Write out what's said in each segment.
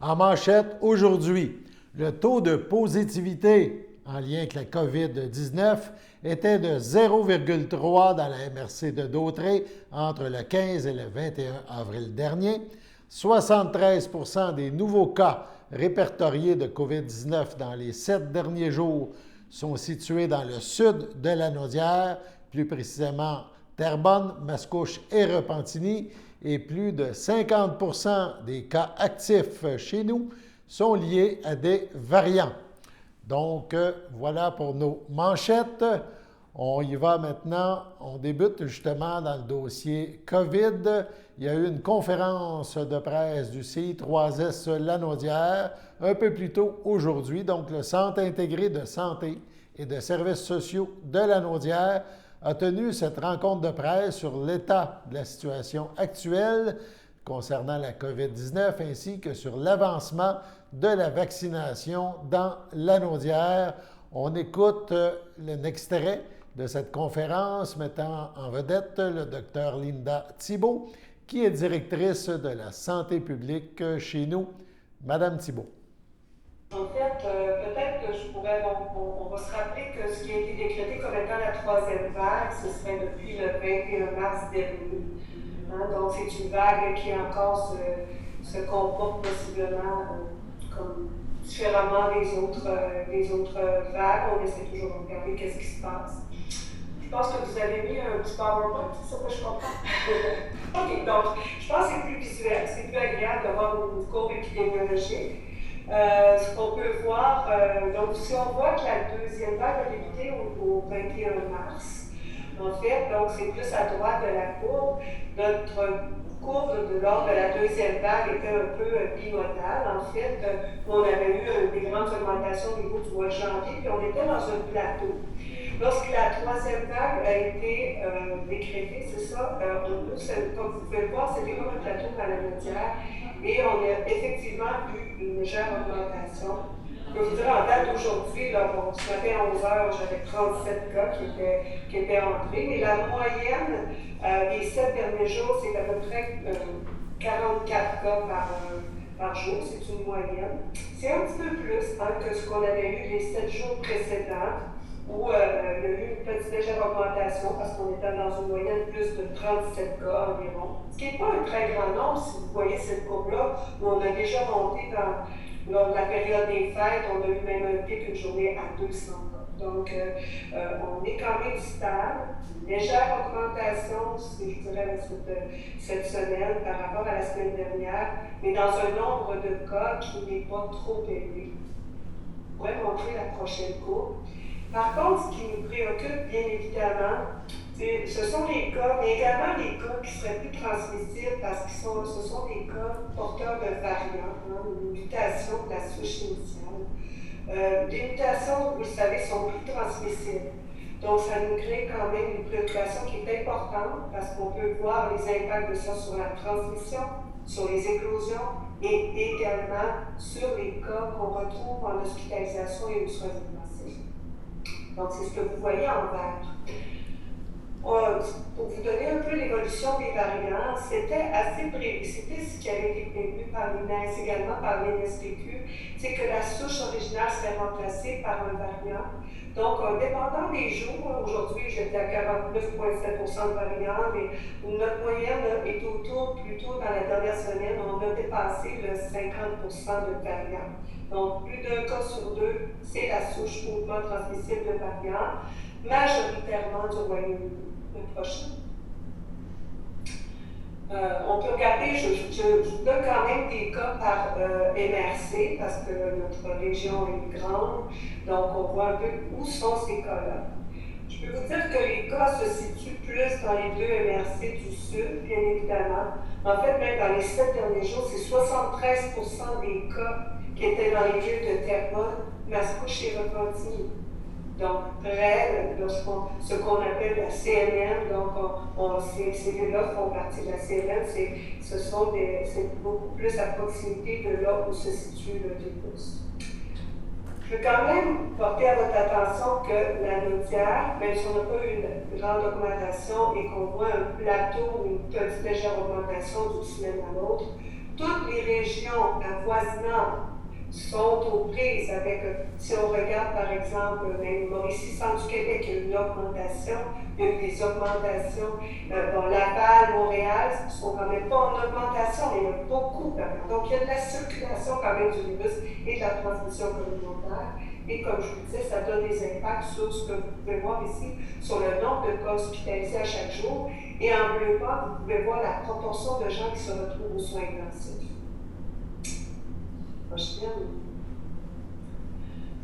En manchette aujourd'hui, le taux de positivité en lien avec la COVID-19 était de 0,3 dans la MRC de Dautré entre le 15 et le 21 avril dernier. 73 des nouveaux cas répertoriés de COVID-19 dans les 7 derniers jours sont situés dans le sud de la Naudière, plus précisément Terrebonne, Mascouche et Repentigny, et plus de 50 des cas actifs chez nous sont liés à des variants. Donc, voilà pour nos manchettes. On y va maintenant. On débute justement dans le dossier COVID. Il y a eu une conférence de presse du CI3S Lanaudière un peu plus tôt aujourd'hui. Donc, le Centre intégré de santé et de services sociaux de Lanaudière a tenu cette rencontre de presse sur l'état de la situation actuelle concernant la COVID-19 ainsi que sur l'avancement de la vaccination dans Lanaudière. On écoute un extrait de cette conférence mettant en vedette le Dr Linda Thibault, qui est directrice de la santé publique chez nous. Madame Thibault. En fait, peut-être que je pourrais, on va se rappeler que ce qui a été décrété comme étant la troisième vague, ce serait depuis le 21 mars dernier. Donc, c'est une vague qui encore se comporte possiblement comme différemment des autres vagues. On essaie toujours de regarder qu'est-ce qui se passe. Je pense que vous avez mis un petit PowerPoint, c'est ça que je comprends? OK, donc, je pense que c'est plus visuel, c'est plus agréable d'avoir une courbe épidémiologique. Ce qu'on peut voir, donc si on voit que la deuxième vague a débuté au 21 mars, en fait, donc c'est plus à droite de la courbe. Notre courbe lors de la deuxième vague était un peu bimodale, en fait, où on avait eu des grandes augmentations au niveau du mois de janvier, puis on était dans un plateau. Lorsque la troisième vague a été décrétée, c'est ça, comme vous pouvez le voir, c'était comme un plateau dans la Naudière, et on a effectivement vu une légère augmentation. Je peux vous dire, en date d'aujourd'hui, ce matin à 11h, j'avais 37 cas qui étaient entrés, mais la moyenne des 7 derniers jours, c'est à peu près 44 cas par jour, c'est une moyenne. C'est un petit peu plus que ce qu'on avait eu les 7 jours précédents, où il y a eu une petite légère augmentation parce qu'on était dans une moyenne plus de 37 cas environ. Ce qui n'est pas un très grand nombre si vous voyez cette courbe-là, où on a déjà monté lors de la période des fêtes, on a eu même un pic une journée à 200 cas. Donc, on est quand même stable. Une légère augmentation, je dirais, cette semaine par rapport à la semaine dernière, mais dans un nombre de cas qui n'est pas trop élevé. On pourrait montrer la prochaine courbe. Par contre, ce qui nous préoccupe, bien évidemment, ce sont les cas, mais également les cas qui seraient plus transmissibles parce que ce sont des cas porteurs de variants, une mutation de la souche initiale. Les mutations, vous le savez, sont plus transmissibles. Donc, ça nous crée quand même une préoccupation qui est importante parce qu'on peut voir les impacts de ça sur la transmission, sur les éclosions et également sur les cas qu'on retrouve en hospitalisation et aux soins intensifs. Donc, c'est ce que vous voyez en vert. Pour vous donner un peu l'évolution des variants, c'était ce qui avait été prévu par l'INES, également par l'INSPQ, c'est que la souche originale serait remplacée par un variant. Donc, dépendant des jours, aujourd'hui j'étais à 49,7% de variants, mais notre moyenne est plutôt dans la dernière semaine, on a dépassé le 50% de variants. Donc, plus d'un cas sur deux, c'est la souche hautement transmissible de variants, majoritairement du Royaume-Uni. Le prochain. On peut regarder, je vous donne quand même des cas par MRC, parce que notre région est grande, donc on voit un peu où sont ces cas-là. Je peux vous dire que les cas se situent plus dans les deux MRC du Sud, bien évidemment. En fait, même dans les 7 derniers jours, c'est 73% des cas qui étaient dans les lieux de Terrebonne, Mascouche et Repentigny. Donc, près de ce qu'on appelle la CMN, donc ces villes-là font partie de la CMN, c'est beaucoup plus à proximité de là où se situe le virus. Je veux quand même porter à votre attention que la Naudière, même si on n'a pas eu une grande augmentation et qu'on voit un plateau ou une petite légère augmentation d'une semaine à l'autre, toutes les régions avoisinantes sont aux prises avec, si on regarde par exemple, même Mauricie, Centre du Québec, il y a eu une augmentation, il y a eu des augmentations. Bon, Laval, Montréal, ils ne sont quand même pas en augmentation, mais il y en a beaucoup quand même. Donc, il y a de la circulation quand même du virus et de la transmission communautaire. Et comme je vous disais, ça donne des impacts sur ce que vous pouvez voir ici, sur le nombre de cas hospitalisés à chaque jour. Et en bleu pâle, vous pouvez voir la proportion de gens qui se retrouvent aux soins intensifs.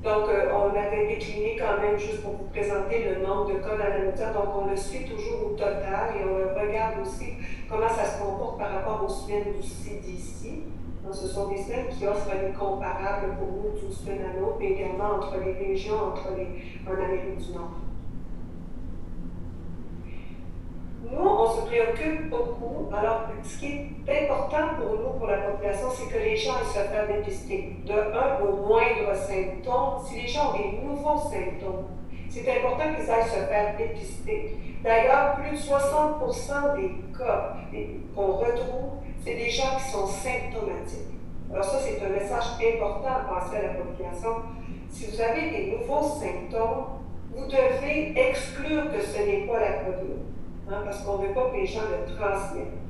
Donc, on avait décliné quand même, juste pour vous présenter le nombre de cas dans la méthode. Donc, on le suit toujours au total et on regarde aussi comment ça se comporte par rapport aux semaines du CDC. Donc, ce sont des semaines qui offrent des comparables pour nous, 12 semaines à l'autre, mais également entre les régions, en Amérique du Nord. Nous, on se préoccupe beaucoup. Alors, ce qui est important pour nous, pour la population, c'est que les gens aillent se faire dépister. De un, au moindre symptôme. Si les gens ont des nouveaux symptômes, c'est important qu'ils aillent se faire dépister. D'ailleurs, plus de 60% des cas qu'on retrouve, c'est des gens qui sont symptomatiques. Alors ça, c'est un message important à passer à la population. Si vous avez des nouveaux symptômes, vous devez exclure que ce n'est pas la COVID. Parce qu'on ne veut pas que les gens le transmettent.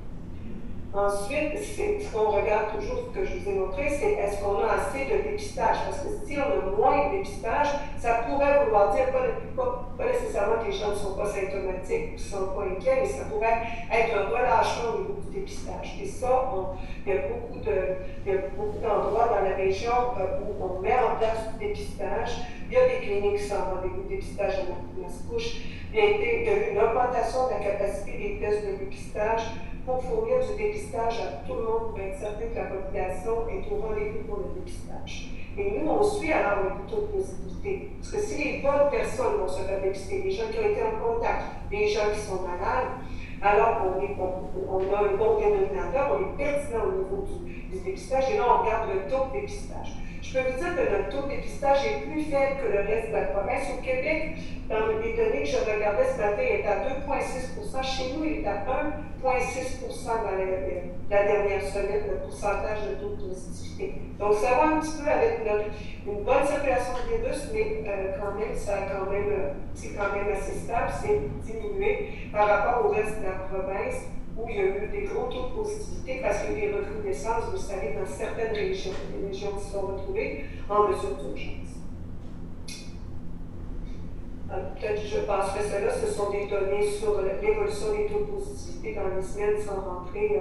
Ensuite, ce qu'on regarde toujours, ce que je vous ai montré, c'est est-ce qu'on a assez de dépistage? Parce que si on a moins de dépistage, ça pourrait vouloir dire, pas nécessairement que les gens ne sont pas symptomatiques ou ne sont pas inquiets, mais ça pourrait être un relâchement au niveau du dépistage. Et ça, il y a beaucoup d'endroits dans la région où on met en place du dépistage. Il y a des cliniques sans rendez-vous de dépistage à la couche. Il y a eu une augmentation de la capacité des tests de dépistage pour fournir du dépistage à tout le monde, pour être certain que la population est au rendez-vous pour le dépistage. Et nous, on suit alors le taux de positivité. Parce que si les bonnes personnes vont se faire dépister, les gens qui ont été en contact, les gens qui sont malades, alors on a un bon dénominateur, on est pertinent au niveau du dépistage, et là, on regarde le taux de dépistage. Je peux vous dire que notre taux de dépistage est plus faible que le reste de la province. Au Québec, dans les données que je regardais ce matin, il est à 2,6 %. Chez nous, il est à 1,6 % dans la dernière semaine, le pourcentage de taux de positivité. Donc, ça va un petit peu avec une bonne circulation du virus, mais quand même, c'est quand même assez stable, c'est diminué par rapport au reste de la province, où il y a eu des gros taux de positivité parce qu'il y a eu des recrudescences, vous savez, dans certaines régions, des régions qui se sont retrouvées en mesure d'urgence. Peut-être que je passerai cela, ce sont des données sur l'évolution des taux de positivité dans les semaines sans rentrer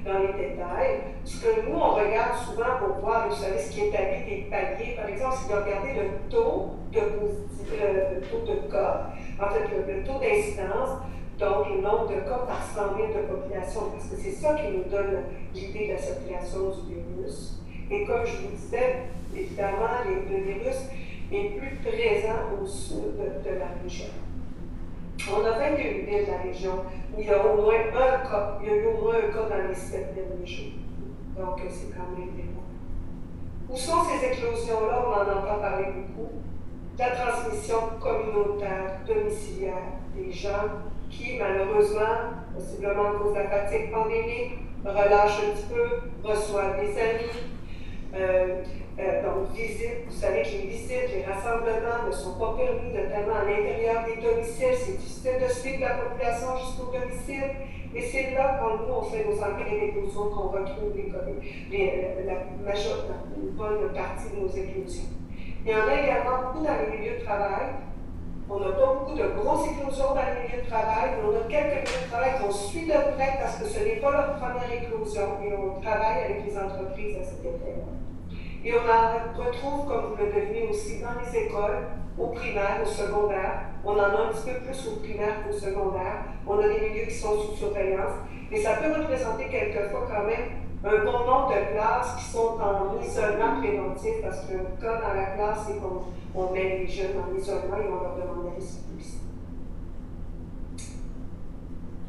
dans les détails. Ce que nous, on regarde souvent pour voir, vous savez, ce qui est établi des paliers, par exemple, c'est de regarder le taux de cas, en fait, le taux d'incidence. Donc, le nombre de cas par 100 000 de population, parce que c'est ça qui nous donne l'idée de la circulation du virus. Et comme je vous disais, évidemment, le virus est plus présent au sud de la région. On a 21 villes de la région où il y a au moins un cas. Il y a eu au moins un cas dans les 7 derniers jours. Donc, c'est quand même énorme. Où sont ces éclosions-là? On en entend parler beaucoup. La transmission communautaire, domiciliaire, des gens qui, malheureusement, possiblement à cause de la fatigue pandémique, relâchent un petit peu, reçoivent des amis, donc visites. Vous savez que les visites, les rassemblements ne sont pas permis, notamment à l'intérieur des domiciles. C'est difficile de suivre la population jusqu'au domicile. Et c'est là, quand nous, on fait nos enquêtes et éclosions, qu'on retrouve une bonne partie de nos éclosions. Il y en a également beaucoup dans les milieux de travail. On n'a pas beaucoup de grosses éclosions dans les milieux de travail, mais on a quelques milieux de travail qu'on suit de près parce que ce n'est pas leur première éclosion et on travaille avec les entreprises à cet effet-là. Et on en retrouve, comme vous le devinez aussi, dans les écoles, au primaire, au secondaire. On en a un petit peu plus au primaire qu'au secondaire. On a des milieux qui sont sous surveillance. Mais ça peut représenter quelquefois quand même un bon nombre de classes qui sont en isolement préventif parce qu'un cas dans la classe, c'est qu'on met les jeunes en isolement et on leur demande d'aller se pousser.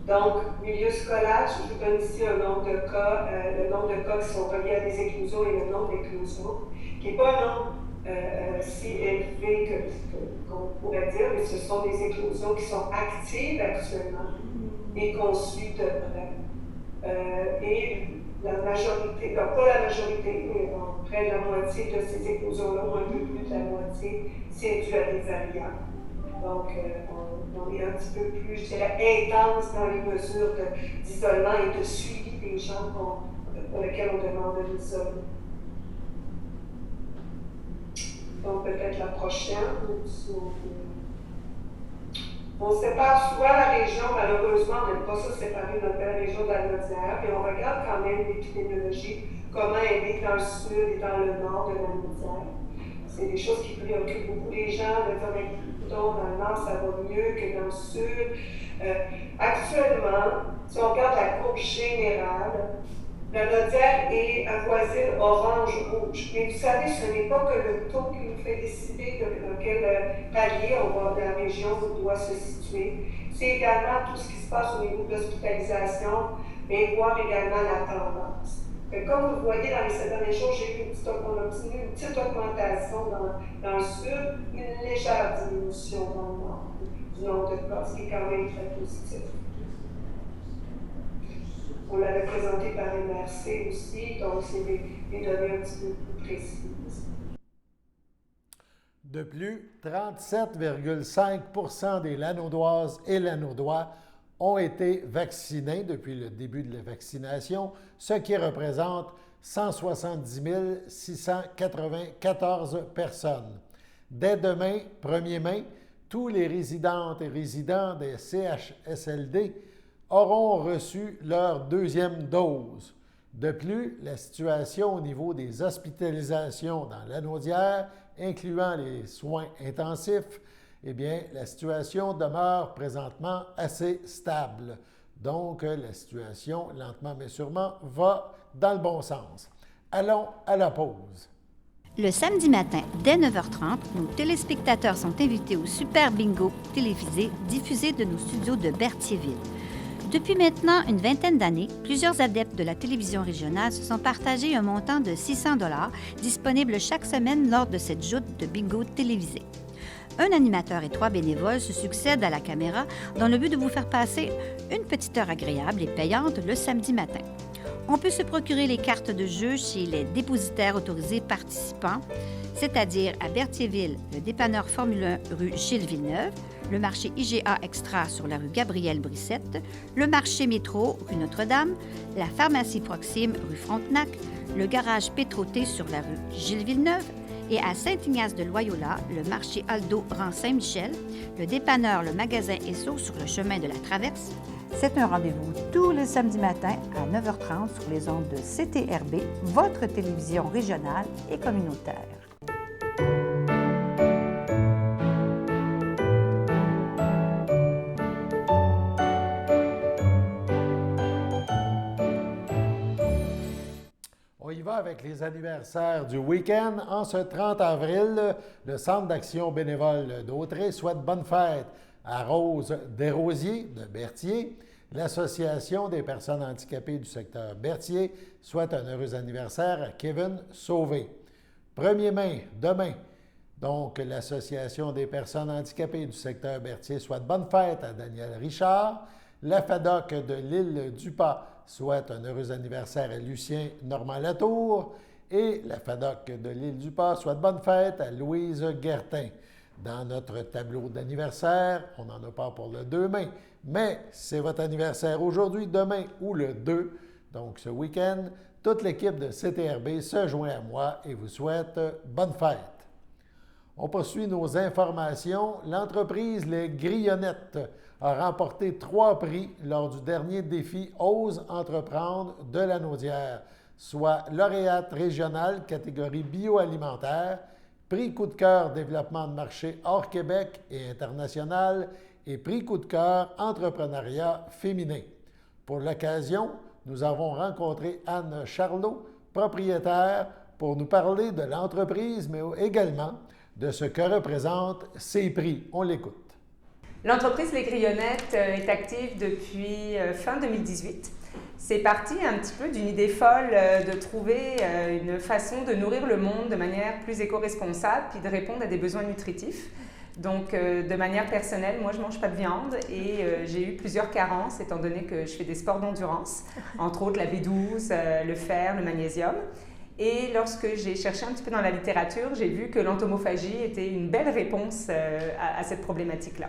Donc, milieu scolaire, je vous donne ici un nombre de cas, le nombre de cas qui sont reliés à des éclosions et le nombre d'éclosions, qui n'est pas un nombre si élevé qu'on pourrait dire, mais ce sont des éclosions qui sont actives actuellement et qu'on suit de près. Et la majorité, non pas la majorité, mais près de la moitié de ces éclosions-là, ou un peu plus de la moitié, c'est dû à des variants. Donc, on est un petit peu plus, je dirais, intense dans les mesures d'isolement et de suivi des gens pour lesquels on demande de l'isolement. Donc, peut-être la prochaine. On sépare souvent la région, malheureusement, on n'aime pas ça séparer notre belle région de la Naudière, mais on regarde quand même l'épidémiologie, comment elle est dans le sud et dans le nord de la Naudière. C'est des choses qui préoccupent beaucoup les gens, de dire, dans le nord, ça va mieux que dans le sud. Actuellement, si on regarde la courbe générale, la Naudière est avoisine orange-rouge. Mais vous savez, ce n'est pas que le taux qui nous fait décider de quel palier de la région doit se situer. C'est également tout ce qui se passe au niveau de l'hospitalisation, mais voir également la tendance. Comme vous voyez, dans les 7 derniers jours, j'ai eu une petite augmentation dans le sud, une légère diminution dans le nord du nombre de cas, ce qui est quand même très positif. On l'avait présenté par MRC aussi, donc c'est des données un petit peu plus précises. De plus, 37,5 des Lanaudoises et Lanaudois ont été vaccinés depuis le début de la vaccination, ce qui représente 170 694 personnes. Dès demain, 1er mai, tous les résidentes et résidents des CHSLD auront reçu leur deuxième dose. De plus, la situation au niveau des hospitalisations dans la Naudière, incluant les soins intensifs, eh bien, la situation demeure présentement assez stable. Donc, la situation, lentement mais sûrement, va dans le bon sens. Allons à la pause. Le samedi matin, dès 9h30, nos téléspectateurs sont invités au Super Bingo télévisé diffusé de nos studios de Berthierville. Depuis maintenant une vingtaine d'années, plusieurs adeptes de la télévision régionale se sont partagés un montant de 600 $ disponible chaque semaine lors de cette joute de bingo télévisé. Un animateur et 3 bénévoles se succèdent à la caméra dans le but de vous faire passer une petite heure agréable et payante le samedi matin. On peut se procurer les cartes de jeu chez les dépositaires autorisés participants, c'est-à-dire à Berthierville, le dépanneur Formule 1 rue Gilles Villeneuve, le marché IGA Extra sur la rue Gabrielle-Brissette, le marché Métro rue Notre-Dame, la pharmacie Proxime rue Frontenac, le garage Pétroté sur la rue Gilles Villeneuve et à Saint-Ignace-de-Loyola, le marché Aldo rang Saint-Michel, le dépanneur Le Magasin Esso sur le chemin de la Traverse. C'est un rendez-vous tous les samedis matins à 9h30 sur les ondes de CTRB, votre télévision régionale et communautaire. On y va avec les anniversaires du week-end. En ce 30 avril, le Centre d'action bénévole d'Autrey souhaite bonne fête à Rose Desrosiers de Berthier. L'Association des personnes handicapées du secteur Berthier souhaite un heureux anniversaire à Kevin Sauvé. 1er mai, demain, donc l'Association des personnes handicapées du secteur Berthier souhaite bonne fête à Daniel Richard. La FADOC de l'île du Pas souhaite un heureux anniversaire à Lucien Normand-Latour. Et la FADOC de l'île du Pas souhaite bonne fête à Louise Guertin. Dans notre tableau d'anniversaire, on n'en a pas pour le 2 mai, mais c'est votre anniversaire aujourd'hui, demain ou le 2. Donc ce week-end, toute l'équipe de CTRB se joint à moi et vous souhaite bonne fête. On poursuit nos informations. L'entreprise Les Grillonnettes a remporté 3 prix lors du dernier défi Ose entreprendre de la Naudière, soit lauréate régionale catégorie bioalimentaire, prix coup de cœur développement de marché hors Québec et international et prix coup de cœur entrepreneuriat féminin. Pour l'occasion, nous avons rencontré Anne Charlot, propriétaire, pour nous parler de l'entreprise, mais également de ce que représentent ces prix. On l'écoute. L'entreprise Les Grillonnettes est active depuis fin 2018. C'est parti un petit peu d'une idée folle de trouver une façon de nourrir le monde de manière plus éco-responsable puis de répondre à des besoins nutritifs. Donc, de manière personnelle, moi, je ne mange pas de viande et j'ai eu plusieurs carences étant donné que je fais des sports d'endurance, entre autres la B12, le fer, le magnésium. Et lorsque j'ai cherché un petit peu dans la littérature, j'ai vu que l'entomophagie était une belle réponse à cette problématique-là.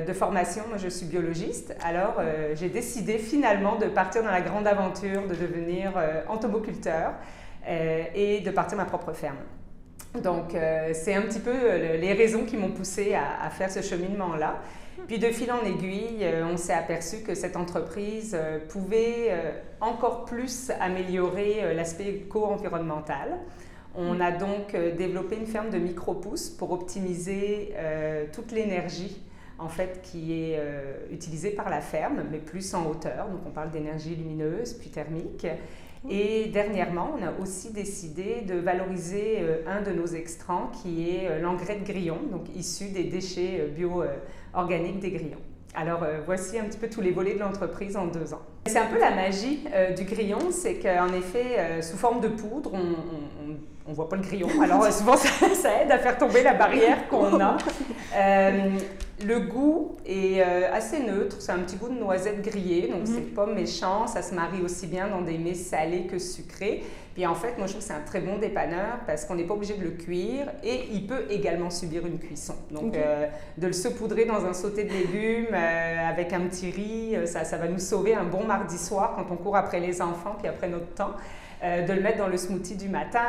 De formation, moi je suis biologiste, alors j'ai décidé finalement de partir dans la grande aventure de devenir entomoculteur et de partir ma propre ferme. Donc c'est un petit peu les raisons qui m'ont poussée à faire ce cheminement-là. Puis de fil en aiguille, on s'est aperçu que cette entreprise pouvait encore plus améliorer l'aspect éco-environnemental. On a donc développé une ferme de micro-pousses pour optimiser toute l'énergie en fait, qui est utilisée par la ferme, mais plus en hauteur. Donc on parle d'énergie lumineuse, puis thermique. Et dernièrement, on a aussi décidé de valoriser un de nos extrants qui est l'engrais de grillon, donc issu des déchets bio-organiques des grillons. Alors voici un petit peu tous les volets de l'entreprise en 2 ans. C'est un peu la magie du grillon, c'est qu'en effet, sous forme de poudre, on ne voit pas le grillon. Alors souvent, ça aide à faire tomber la barrière qu'on a. Le goût est assez neutre, c'est un petit goût de noisette grillée, donc c'est pas méchant, ça se marie aussi bien dans des mets salés que sucrés. Puis en fait, moi je trouve que c'est un très bon dépanneur parce qu'on n'est pas obligé de le cuire et il peut également subir une cuisson. Donc de le saupoudrer dans un sauté de légumes avec un petit riz, ça va nous sauver un bon mardi soir quand on court après les enfants puis après notre temps. De le mettre dans le smoothie du matin,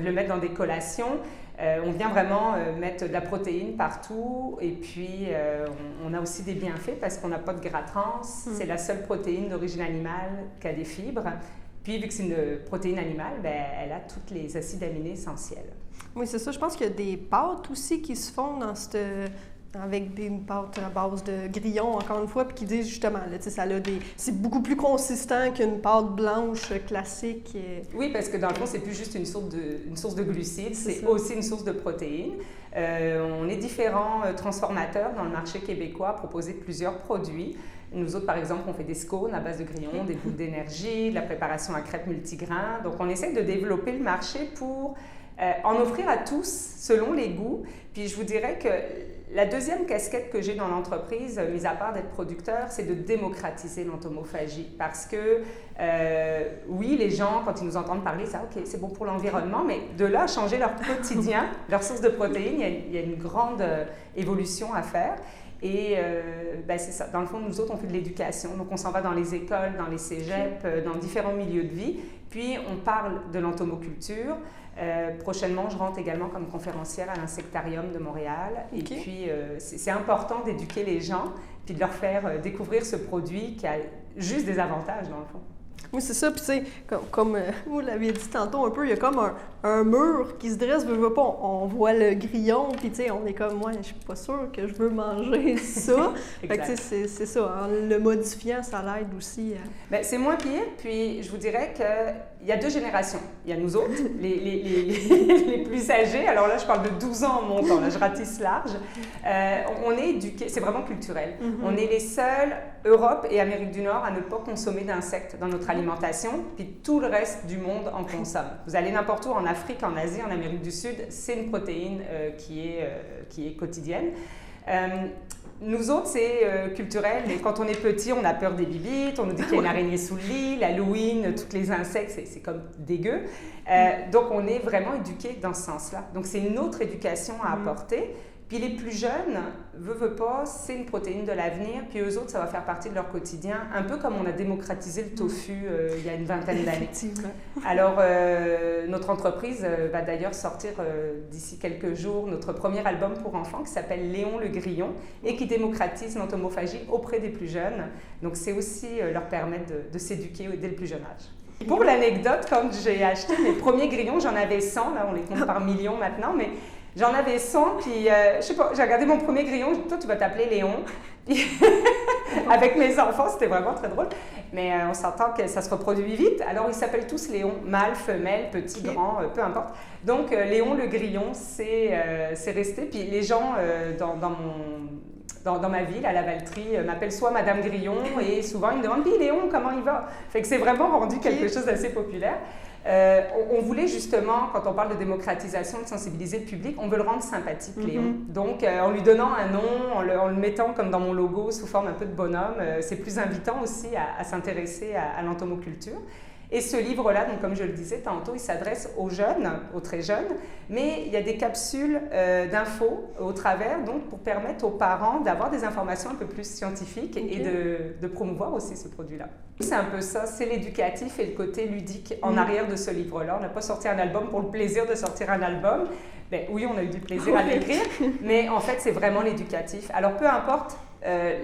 de le mettre dans des collations. On vient vraiment mettre de la protéine partout et puis on a aussi des bienfaits parce qu'on n'a pas de gras trans. C'est la seule protéine d'origine animale qui a des fibres. Puis vu que c'est une protéine animale, elle a tous les acides aminés essentiels. Oui, c'est ça. Je pense qu'il y a des pâtes aussi qui se font dans avec des pâtes à base de grillons, encore une fois, puis qui disent justement, là, c'est beaucoup plus consistant qu'une pâte blanche classique. Oui, parce que dans le fond, c'est plus juste une source de glucides, c'est aussi une source de protéines. On est différents transformateurs dans le marché québécois à proposer plusieurs produits. Nous autres, par exemple, on fait des scones à base de grillons, des boules d'énergie, de la préparation à crêpes multigrains. Donc, on essaie de développer le marché pour en offrir à tous selon les goûts. Puis, je vous dirais que la deuxième casquette que j'ai dans l'entreprise, mis à part d'être producteur, c'est de démocratiser l'entomophagie. Parce que, oui, les gens, quand ils nous entendent parler, ça, OK, c'est bon pour l'environnement, mais de là à changer leur quotidien, leur source de protéines, il y a une grande évolution à faire. Et c'est ça. Dans le fond, nous autres, on fait de l'éducation. Donc, on s'en va dans les écoles, dans les cégeps, dans différents milieux de vie. Puis, on parle de l'entomoculture. Prochainement, je rentre également comme conférencière à l'Insectarium de Montréal. Et puis, c'est important d'éduquer les gens puis de leur faire découvrir ce produit qui a juste des avantages, dans le fond. Oui, c'est ça. Puis, tu sais, comme vous l'avez dit tantôt un peu, il y a comme un mur qui se dresse, veut pas, on voit le grillon, puis, tu sais, on est comme, moi, je suis pas sûre que je veux manger ça. Fait que, tu sais, c'est ça. En le modifiant, ça l'aide aussi. Bien, c'est moins pire. Puis, je vous dirais qu'il y a 2 générations. Il y a nous autres, les plus âgés. Alors là, je parle de 12 ans en montant. Là, je ratisse large. On est éduqués, c'est vraiment culturel. On est les seuls, Europe et Amérique du Nord, à ne pas consommer d'insectes dans notre alimentation, puis tout le reste du monde en consomme. Vous allez n'importe où, en Afrique, en Asie, en Amérique du Sud, c'est une protéine qui est quotidienne. Nous autres, c'est culturel. Et quand on est petit, on a peur des bibites, on nous dit qu'il y a une araignée sous le lit, l'Halloween, tous les insectes, c'est comme dégueu. Donc, on est vraiment éduqués dans ce sens-là. Donc, c'est une autre éducation à apporter. Puis les plus jeunes, veut pas, c'est une protéine de l'avenir, puis eux autres, ça va faire partie de leur quotidien, un peu comme on a démocratisé le tofu il y a une vingtaine d'années. Alors, notre entreprise va d'ailleurs sortir d'ici quelques jours notre premier album pour enfants qui s'appelle Léon le Grillon et qui démocratise l'entomophagie auprès des plus jeunes. Donc, c'est aussi leur permettre de s'éduquer dès le plus jeune âge. Pour l'anecdote, quand j'ai acheté mes premiers grillons, j'en avais 100, là on les compte par millions maintenant, mais j'en avais 100, puis je sais pas, j'ai regardé mon premier grillon, j'ai dit, toi tu vas t'appeler Léon. Puis avec mes enfants, c'était vraiment très drôle. Mais on s'entend que ça se reproduit vite, alors ils s'appellent tous Léon, mâle, femelle, petit, grand, peu importe. Donc Léon le Grillon, c'est resté, puis les gens dans ma ville, à la Valtrie, m'appellent soit Madame Grillon et souvent ils me demandent « Puis Léon, comment il va? » Fait que c'est vraiment rendu quelque chose d'assez populaire. On voulait justement, quand on parle de démocratisation, de sensibiliser le public, on veut le rendre sympathique, Léon. Donc, en lui donnant un nom, en le mettant comme dans mon logo sous forme un peu de bonhomme, c'est plus invitant aussi à s'intéresser à l'entomoculture. Et ce livre-là, donc comme je le disais tantôt, il s'adresse aux jeunes, aux très jeunes, mais il y a des capsules d'infos au travers, donc pour permettre aux parents d'avoir des informations un peu plus scientifiques et de promouvoir aussi ce produit-là. C'est un peu ça, c'est l'éducatif et le côté ludique en arrière de ce livre-là. On n'a pas sorti un album pour le plaisir de sortir un album. Ben, oui, on a eu du plaisir à l'écrire, mais en fait, c'est vraiment l'éducatif. Alors, peu importe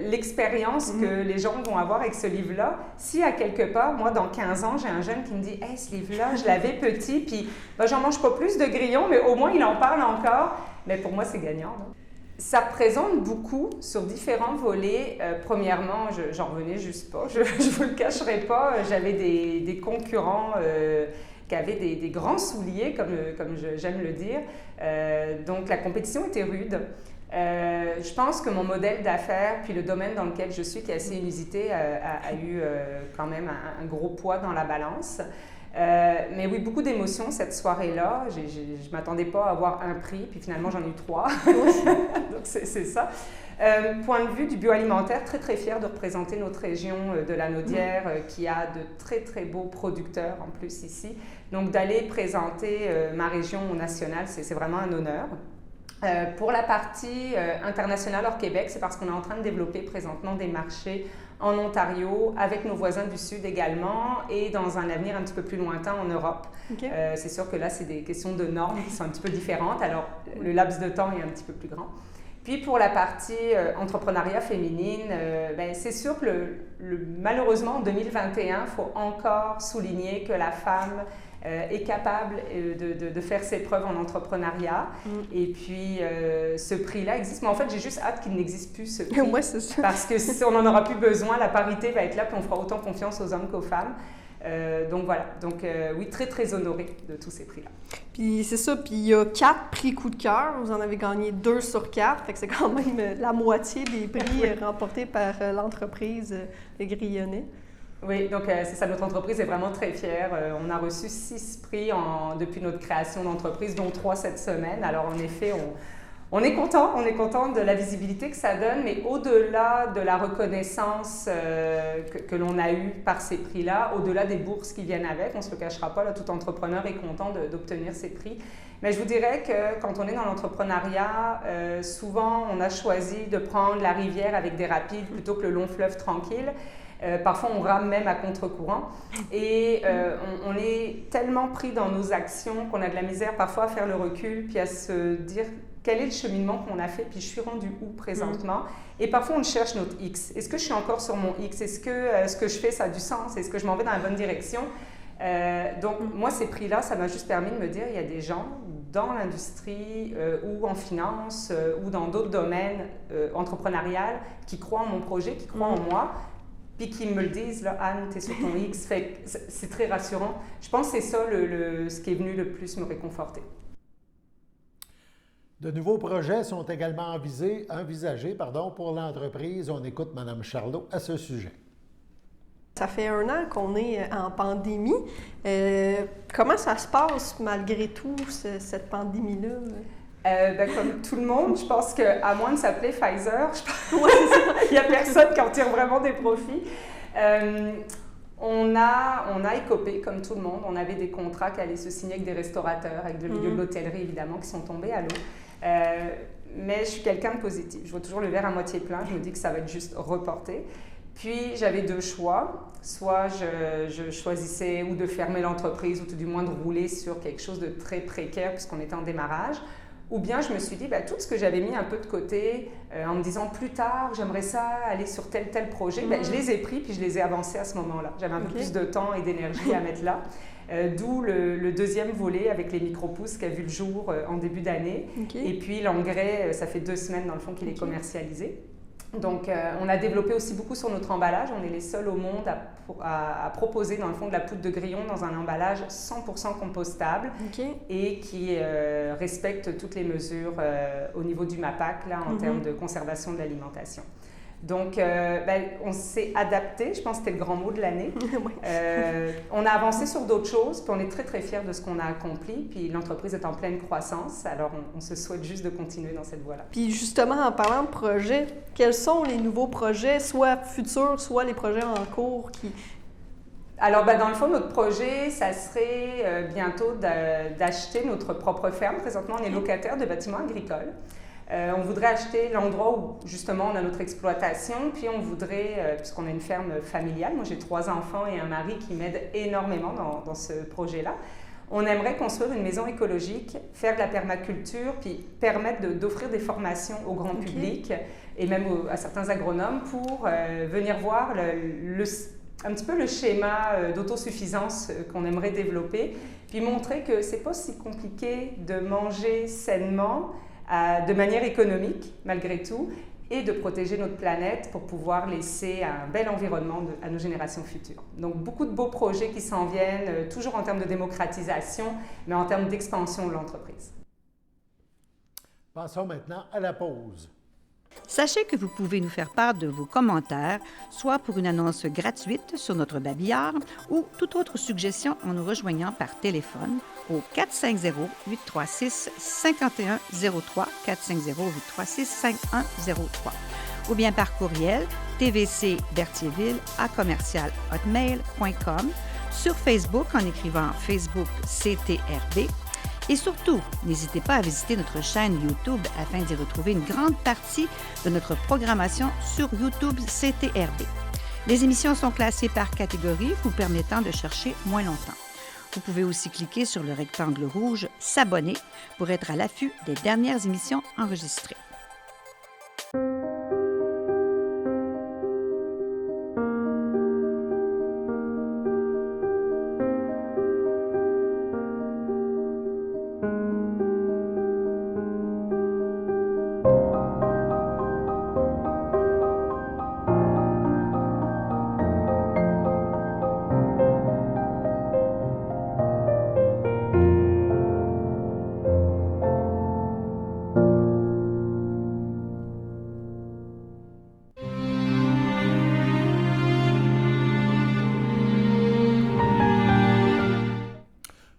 l'expérience que les gens vont avoir avec ce livre-là, si à quelque part, moi, dans 15 ans, j'ai un jeune qui me dit « Hey, ce livre-là, je l'avais petit, puis ben, j'en mange pas plus de grillons, mais au moins, il en parle encore. » Mais pour moi, c'est gagnant. Non? Ça représente beaucoup sur différents volets. Premièrement, j'en revenais juste pas, je vous le cacherai pas, j'avais des concurrents qui avaient des grands souliers, comme j'aime le dire. Donc la compétition était rude. Je pense que mon modèle d'affaires, puis le domaine dans lequel je suis, qui est assez inusité, a eu quand même un gros poids dans la balance. Mais oui, beaucoup d'émotions cette soirée-là. Je ne m'attendais pas à avoir un prix, puis finalement j'en ai eu 3. Donc c'est ça. Point de vue du bioalimentaire, très très fière de représenter notre région de la Naudière qui a de très très beaux producteurs en plus ici. Donc d'aller présenter ma région au national, c'est vraiment un honneur. Pour la partie internationale hors Québec, c'est parce qu'on est en train de développer présentement des marchés en Ontario, avec nos voisins du Sud également, et dans un avenir un petit peu plus lointain en Europe. C'est sûr que là, c'est des questions de normes qui sont un petit peu différentes, alors le laps de temps est un petit peu plus grand. Puis pour la partie entrepreneuriat féminine, c'est sûr que malheureusement en 2021, il faut encore souligner que la femme est capable de faire ses preuves en entrepreneuriat. Et puis, ce prix-là existe. Mais en fait, j'ai juste hâte qu'il n'existe plus, ce prix. Ouais, c'est ça. Parce que si on n'en aura plus besoin, la parité va être là, puis on fera autant confiance aux hommes qu'aux femmes. Donc voilà. Donc oui, très, très honorée de tous ces prix-là. Puis c'est ça. Puis il y a 4 prix coup de cœur. Vous en avez gagné 2 sur 4. Fait que c'est quand même la moitié des prix remportés par l'entreprise Les Grillonnets. Oui, donc c'est ça, notre entreprise est vraiment très fière. On a reçu 6 prix depuis notre création d'entreprise, dont 3 cette semaine. Alors en effet, on est content de la visibilité que ça donne, mais au-delà de la reconnaissance que l'on a eue par ces prix-là, au-delà des bourses qui viennent avec, on ne se le cachera pas, là, tout entrepreneur est content d'obtenir ces prix. Mais je vous dirais que quand on est dans l'entrepreneuriat, souvent on a choisi de prendre la rivière avec des rapides plutôt que le long fleuve tranquille. Parfois, on rame même à contre-courant et on est tellement pris dans nos actions qu'on a de la misère parfois à faire le recul puis à se dire quel est le cheminement qu'on a fait puis je suis rendu où présentement. Et parfois, on cherche notre X. Est-ce que je suis encore sur mon X? Est-ce que ce que je fais, ça a du sens? Est-ce que je m'en vais dans la bonne direction? Donc, moi, ces prix-là, ça m'a juste permis de me dire il y a des gens dans l'industrie ou en finance ou dans d'autres domaines entrepreneurial qui croient en mon projet, qui croient en moi. Puis qu'ils me le disent, là, Anne, t'es sur ton X, c'est très rassurant. Je pense que c'est ça ce qui est venu le plus me réconforter. De nouveaux projets sont également envisagés pour l'entreprise. On écoute Mme Charlot à ce sujet. Ça fait 1 an qu'on est en pandémie. Comment ça se passe malgré tout, cette pandémie-là? Comme tout le monde, je pense qu'à moins de s'appeler Pfizer, il n'y a personne qui en tire vraiment des profits. On a écopé, comme tout le monde. On avait des contrats qui allaient se signer avec des restaurateurs, avec le milieu de l'hôtellerie, évidemment, qui sont tombés à l'eau. Mais je suis quelqu'un de positif. Je vois toujours le verre à moitié plein. Je me dis que ça va être juste reporté. Puis, j'avais 2 choix. Soit je choisissais ou de fermer l'entreprise ou tout du moins de rouler sur quelque chose de très précaire puisqu'on était en démarrage. Ou bien je me suis dit, tout ce que j'avais mis un peu de côté en me disant plus tard, j'aimerais ça aller sur tel projet, je les ai pris puis je les ai avancés à ce moment-là. J'avais un peu plus de temps et d'énergie à mettre là. D'où le deuxième volet avec les micro-pousses qui a vu le jour en début d'année. Et puis l'engrais, ça fait 2 semaines dans le fond qu'il est commercialisé. Donc, on a développé aussi beaucoup sur notre emballage. On est les seuls au monde à proposer, dans le fond, de la poudre de grillon dans un emballage 100% compostable et qui respecte toutes les mesures au niveau du MAPAC là, en termes de conservation de l'alimentation. Donc, on s'est adapté, je pense que c'était le grand mot de l'année. Oui. On a avancé sur d'autres choses, puis on est très, très fiers de ce qu'on a accompli. Puis l'entreprise est en pleine croissance, alors on se souhaite juste de continuer dans cette voie-là. Puis justement, en parlant de projets, quels sont les nouveaux projets, soit futurs, soit les projets en cours qui... Alors, dans le fond, notre projet, ça serait bientôt d'acheter notre propre ferme. Présentement, on est locataire de bâtiments agricoles. On voudrait acheter l'endroit où, justement, on a notre exploitation, puis on voudrait, puisqu'on a une ferme familiale, moi j'ai 3 enfants et un mari qui m'aident énormément dans ce projet-là, on aimerait construire une maison écologique, faire de la permaculture, puis permettre d'offrir des formations au grand public et même à certains agronomes pour venir voir un petit peu le schéma d'autosuffisance qu'on aimerait développer, puis montrer que c'est pas si compliqué de manger sainement, de manière économique malgré tout, et de protéger notre planète pour pouvoir laisser un bel environnement à nos générations futures. Donc beaucoup de beaux projets qui s'en viennent, toujours en termes de démocratisation, mais en termes d'expansion de l'entreprise. Passons maintenant à la pause. Sachez que vous pouvez nous faire part de vos commentaires, soit pour une annonce gratuite sur notre babillard ou toute autre suggestion en nous rejoignant par téléphone au 450-836-5103, 450-836-5103, ou bien par courriel tvcberthierville@hotmail.com, sur Facebook en écrivant Facebook CTRB. Et surtout, n'hésitez pas à visiter notre chaîne YouTube afin d'y retrouver une grande partie de notre programmation sur YouTube CTRB. Les émissions sont classées par catégorie, vous permettant de chercher moins longtemps. Vous pouvez aussi cliquer sur le rectangle rouge « S'abonner » pour être à l'affût des dernières émissions enregistrées.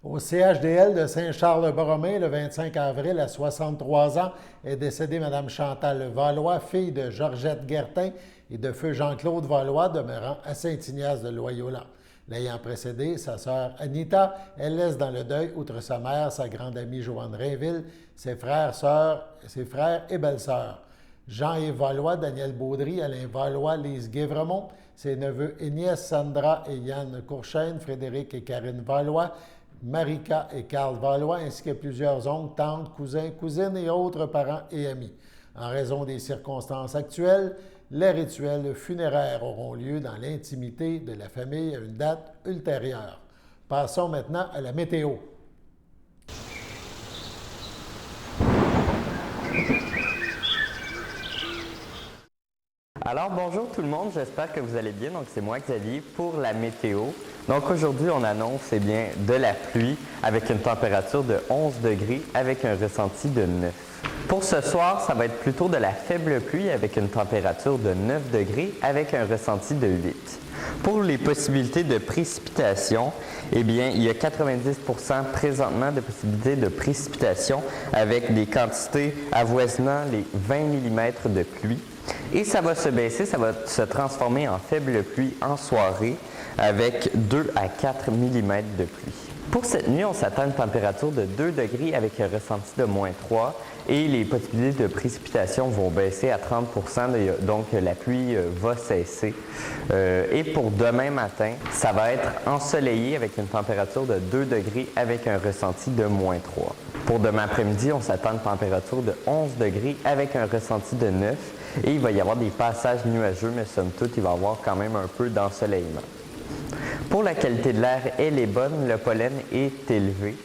Au CHDL de Saint-Charles-Borromée, le 25 avril, à 63 ans, est décédée Mme Chantal Valois, fille de Georgette Guertin et de feu Jean-Claude Valois, demeurant à Saint-Ignace de Loyola. L'ayant précédée, sa sœur Anita, elle laisse dans le deuil, outre sa mère, sa grande amie Joanne Rainville, ses frères et belles-sœurs. Jean-Yves Valois, Daniel Baudry, Alain Valois, Lise Guévremont, ses neveux et nièces Sandra et Yann Courchaine, Frédéric et Karine Valois, Marika et Carl Valois, ainsi que plusieurs oncles, tantes, cousins, cousines et autres parents et amis. En raison des circonstances actuelles, les rituels funéraires auront lieu dans l'intimité de la famille à une date ultérieure. Passons maintenant à la météo. Alors bonjour tout le monde, j'espère que vous allez bien. Donc c'est moi Xavier pour la météo. Donc aujourd'hui on annonce de la pluie avec une température de 11 degrés avec un ressenti de 9. Pour ce soir, ça va être plutôt de la faible pluie avec une température de 9 degrés avec un ressenti de 8. Pour les possibilités de précipitation, il y a 90% présentement de possibilités de précipitation avec des quantités avoisinant les 20 mm de pluie. Et ça va se baisser, ça va se transformer en faible pluie en soirée avec 2 à 4 mm de pluie. Pour cette nuit, on s'attend à une température de 2 degrés avec un ressenti de moins 3 et les possibilités de précipitation vont baisser à 30%, donc la pluie va cesser. Et pour demain matin, ça va être ensoleillé avec une température de 2 degrés avec un ressenti de moins 3. Pour demain après-midi, on s'attend à une température de 11 degrés avec un ressenti de 9 et il va y avoir des passages nuageux, mais somme toute, il va y avoir quand même un peu d'ensoleillement. Pour la qualité de l'air, elle est bonne, le pollen est élevé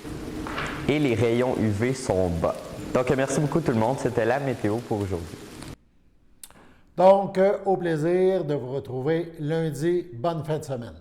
et les rayons UV sont bas. Donc, merci beaucoup tout le monde. C'était la météo pour aujourd'hui. Donc, au plaisir de vous retrouver lundi. Bonne fin de semaine.